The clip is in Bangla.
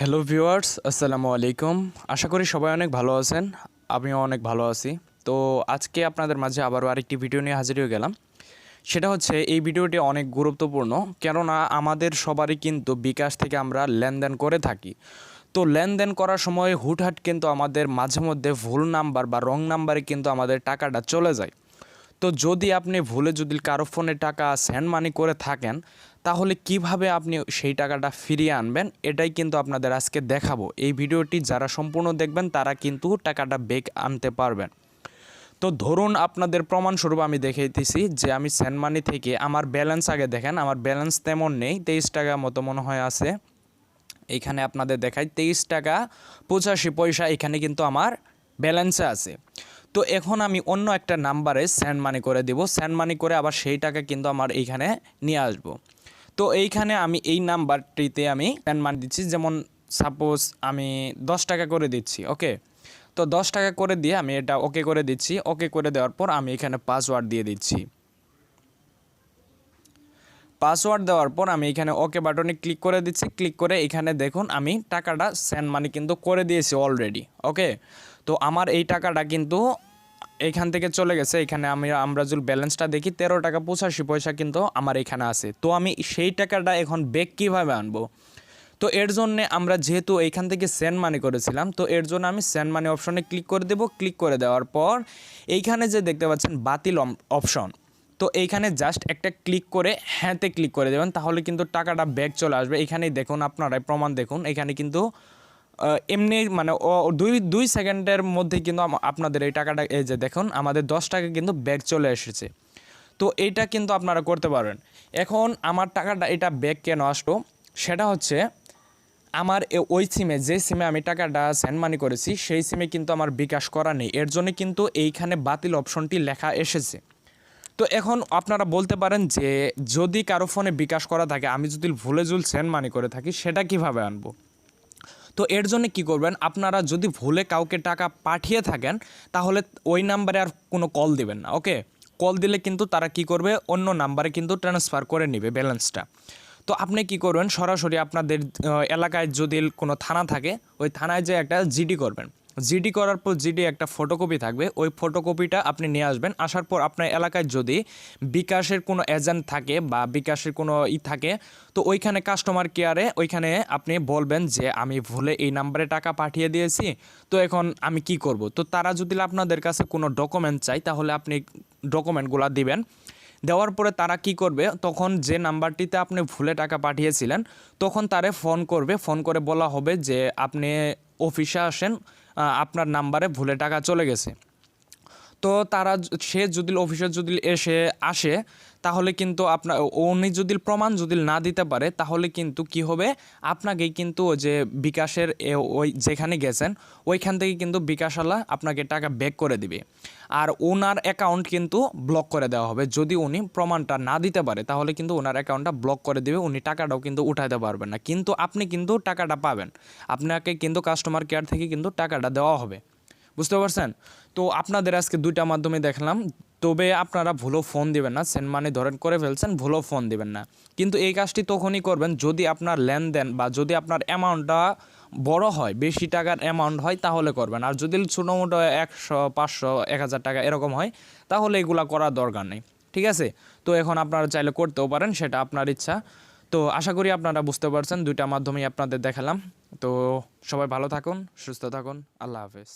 হ্যালো ভিউয়ার্স, আসসালামু আলাইকুম। আশা করি সবাই অনেক ভালো আছেন। আমিও অনেক ভালো আছি। তো আজকে আপনাদের মাঝে আবারও আরেকটি ভিডিও নিয়ে হাজির হয়ে গেলাম। সেটা হচ্ছে এই ভিডিওটি অনেক গুরুত্বপূর্ণ, কেননা আমাদের সবারই কিন্তু বিকাশ থেকে আমরা লেনদেন করে থাকি। তো লেনদেন করার সময় হুটহাট কিন্তু আমাদের মাঝে মধ্যে ভুল নাম্বার বা রং নাম্বারে কিন্তু আমাদের টাকাটা চলে যায়। তো যদি আপনি ভুলে যদি কারো ফোনে টাকা সেন্ড মানি করে থাকেন, তাহলে কিভাবে আপনি সেই টাকাটা ফিরিয়ে আনবেন, এটাই কিন্তু আপনাদের আজকে দেখাবো। এই ভিডিওটি যারা সম্পূর্ণ দেখবেন তারা কিন্তু টাকাটা ব্যাক আনতে পারবেন। তো ধরুন আপনাদের প্রমাণস্বরূপ আমি দেখাইতেছি যে আমি সেন্ড মানি থেকে আমার ব্যালেন্স আগে দেখেন, আমার ব্যালেন্স তেমন নেই, 23 টাকা মতো মনে হয় আছে। এইখানে আপনাদের দেখাই 23 টাকা 85 পয়সা এখানে কিন্তু আমার ব্যালেন্সে আছে। তো এখন আমি অন্য একটা নাম্বারে সেন্ড মানি করে দিব, সেন্ড মানি করে আবার সেই টাকা কিন্তু আমার এইখানে নিয়ে আসব। তো এইখানে আমি এই নাম্বারটিতে আমি সেন্ড মানি দিচ্ছি, যেমন সাপোজ আমি 10 টাকা করে দিচ্ছি, ওকে। তো 10 টাকা করে দিয়ে আমি এটা ওকে করে দিচ্ছি। ওকে করে দেওয়ার পর আমি এখানে পাসওয়ার্ড দিয়ে দিচ্ছি। পাসওয়ার্ড দেওয়ার পর আমি এখানে ওকে বাটনে ক্লিক করে দিচ্ছি। ক্লিক করে এখানে দেখুন আমি টাকাটা সেন্ড মানি কিন্তু করে দিয়েছি অলরেডি, ওকে। তো আমার এই টাকাটা কিন্তু এইখান থেকে চলে গেছে। এখানে আমরা যদি ব্যালেন্সটা দেখি 13 টাকা 85 পয়সা কিন্তু আমার এখানে আছে। তো আমি সেই টাকাটা এখন ব্যাক কীভাবে আনবো? তো এর জন্যে আমরা যেহেতু এইখান থেকে সেন্ড মানি করেছিলাম, তো এর জন্য আমি সেন্ড মানি অপশনে ক্লিক করে দেব। ক্লিক করে দেওয়ার পর এইখানে যে দেখতে পাচ্ছেন বাতিল অপশন, তো এইখানে জাস্ট একটা ক্লিক করে হ্যাঁতে ক্লিক করে দেবেন, তাহলে কিন্তু টাকাটা ব্যাক চলে আসবে। এখানেই দেখুন, আপনারাই প্রমাণ দেখুন, এখানে কিন্তু এমনি মানে দুই সেকেন্ডের মধ্যে কিন্তু আপনাদের এই টাকাটা, এই যে দেখুন আমাদের 10 টাকা কিন্তু ব্যাক চলে এসেছে। তো এইটা কিন্তু আপনারা করতে পারবেন। এখন আমার টাকাটা এটা ব্যাক কেন আসলো, সেটা হচ্ছে আমার ওই সিমে, যে সিমে আমি টাকাটা সেন্ড মানি করেছি, সেই সিমে কিন্তু আমার বিকাশ করা নেই। এর জন্য কিন্তু এইখানে বাতিল অপশনটি লেখা এসেছে। তো এখন আপনারা বলতে পারেন যে যদি কারো ফোনে বিকাশ করা থাকে, আমি যদি ভুলে সেন্ড মানি করে থাকি, সেটা কিভাবে আনবো? তো এর জন্য কি করবেন, আপনারা যদি ভুলে কাউকে টাকা পাঠিয়ে থাকেন, তাহলে ওই নাম্বারে আর কোনো কল দিবেন না, ওকে। কল দিলে কিন্তু তারা কি করবে, অন্য নাম্বারে কিন্তু ট্রান্সফার করে নেবে ব্যালেন্সটা। তো আপনি কি করবেন, সরাসরি আপনাদের এলাকায় যদি কোনো থানা থাকে, ওই থানায় যে একটা জিডি করবেন। জিডি করার পর জিডি একটা ফটোকপি থাকবে, ওই ফটোকপিটা আপনি নিয়ে আসবেন। আসার পর আপনার এলাকায় যদি বিকাশের কোনো এজেন্ট থাকে বা বিকাশের কোনো থাকে, তো ওইখানে কাস্টমার কেয়ারে ওইখানে আপনি বলবেন যে আমি ভুলে এই নাম্বারে টাকা পাঠিয়ে দিয়েছি, তো এখন আমি কি করব। তো তারা যদি আপনাদের কাছে কোনো ডকুমেন্ট চাই, তাহলে আপনি ডকুমেন্টগুলো দিবেন। দেওয়ার পরে তারা কি করবে, তখন যে নাম্বারটিতে আপনি ভুলে টাকা পাঠিয়েছিলেন, তখন তারে ফোন করবে। ফোন করে বলা হবে যে আপনি অফিসে আসেন, আপনার নাম্বারে ভুলে টাকা চলে গেছে। তো তারা সে যদি অফিসে যদি আসে, তাহলে কিন্তু উনি যদি প্রমাণ যদি না দিতে পারে, তাহলে কিন্তু কি হবে, আপনাকেই কিন্তু ওই যে বিকাশের ওই যেখানে গেছেন ওইখান থেকে কিন্তু বিকাশওয়ালা আপনাকে টাকা ব্যাক করে দিবে। আর ওনার অ্যাকাউন্ট কিন্তু ব্লক করে দেওয়া হবে। যদি উনি প্রমাণটা না দিতে পারে, তাহলে কিন্তু ওনার অ্যাকাউন্টটা ব্লক করে দেবে, উনি টাকাটাও কিন্তু উঠাতে পারবেন না, কিন্তু আপনি কিন্তু টাকাটা পাবেন। আপনাকে কিন্তু কাস্টমার কেয়ার থেকে কিন্তু টাকাটা দেওয়া হবে। বুঝতে পারছেন? তো আপনাদের আজকে দুইটা মাধ্যমে দেখলাম। তবে আপনারা ভুলও ফোন দিবেন না, সেন্ড মানি ধরেন করে ফেলছেন, ভুলও ফোন দিবেন না। কিন্তু এই কাজটি তখনই করবেন যদি আপনার লেনদেন বা যদি আপনার অ্যামাউন্টটা বড় হয়, বেশি টাকার অ্যামাউন্ট হয়, তাহলে করবেন। আর যদি ছোটোমোটো 100, 500, 1000 টাকা এরকম হয়, তাহলে এগুলা করার দরকার নেই, ঠিক আছে? তো এখন আপনারা চাইলে করতেও পারেন, সেটা আপনার ইচ্ছা। তো আশা করি আপনারা বুঝতে পারছেন, দুইটা মাধ্যমেই আপনাদের দেখালাম। তো সবাই ভালো থাকুন, সুস্থ থাকুন, আল্লাহ হাফেজ।